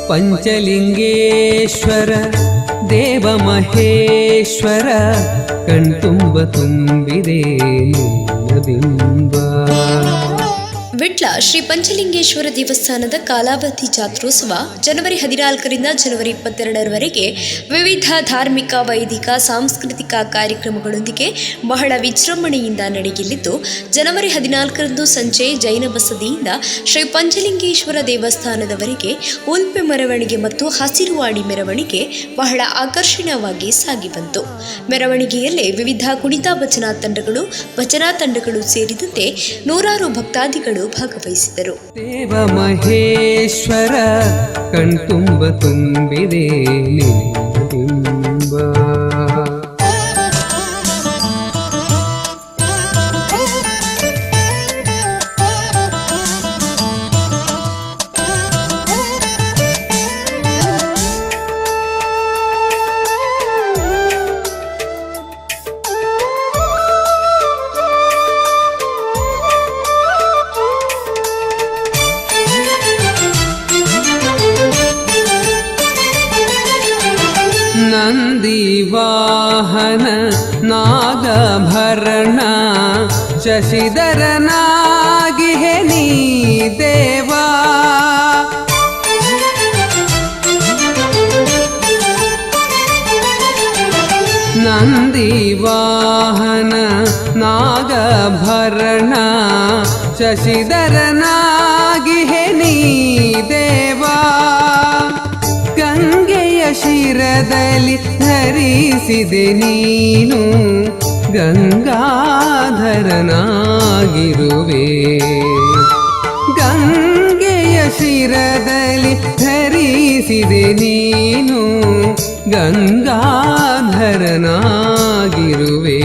ಪಂಚಲಿಂಗೇಶ್ವರ ದೇವ ಮಹೇಶ್ವರ ಕಣ್ತುಂಬ ತುಂಬಿದೆ ನಿನ್ನ ಬಿಂಬ. ವಿಟ್ಲ ಶ್ರೀ ಪಂಚಲಿಂಗೇಶ್ವರ ದೇವಸ್ಥಾನದ ಕಾಲಾವಧಿ ಜಾತ್ರೋತ್ಸವ ಜನವರಿ 14ರಿಂದ ಜನವರಿ 22ರವರೆಗೆ ವಿವಿಧ ಧಾರ್ಮಿಕ, ವೈದಿಕ, ಸಾಂಸ್ಕೃತಿಕ ಕಾರ್ಯಕ್ರಮಗಳೊಂದಿಗೆ ಬಹಳ ವಿಜೃಂಭಣೆಯಿಂದ ನಡೆಯಲಿದ್ದು, ಜನವರಿ 14ರಂದು ಸಂಜೆ ಜೈನ ಬಸದಿಯಿಂದ ಶ್ರೀ ಪಂಚಲಿಂಗೇಶ್ವರ ದೇವಸ್ಥಾನದವರೆಗೆ ಉಲ್ಪೆ ಮೆರವಣಿಗೆ ಮತ್ತು ಹಸಿರುವಾಡಿ ಮೆರವಣಿಗೆ ಬಹಳ ಆಕರ್ಷಣೀಯವಾಗಿ ಸಾಗಿ ಬಂತು. ಮೆರವಣಿಗೆಯಲ್ಲೇ ವಿವಿಧ ಕುಣಿತ ಭಜನಾ ತಂಡಗಳು ಸೇರಿದಂತೆ ನೂರಾರು ಭಕ್ತಾದಿಗಳು ಭಾಗವಹಿಸಿದರು. ದೇವ ಮಹೇಶ್ವರ ಕಣ್ತುಂಬ ತುಂಬಿದೆ ನಿನ್ನ ಬಿಂಬ. ನಂದಿ ವಾಹನ ನಾಗಭರಣ ಶಶಿಧರನಾಗಿಹೆ ನೀ ದೇವಾ. ನಂದಿ ವಾಹನ ನಾಗಭರಣ ಶಶಿಧರನಾಗಿಹೆ ನೀ ದೇವಾ. ಗಂಗೆಯ ಶಿರದಲ್ಲಿ ಧರಿಸಿದೆ ನೀನು ಗಂಗಾಧರನಾಗಿರುವೆ. ಗಂಗೆಯ ಶಿರದಲ್ಲಿ ಧರಿಸಿದೆ ನೀನು ಗಂಗಾಧರನಾಗಿರುವೆ.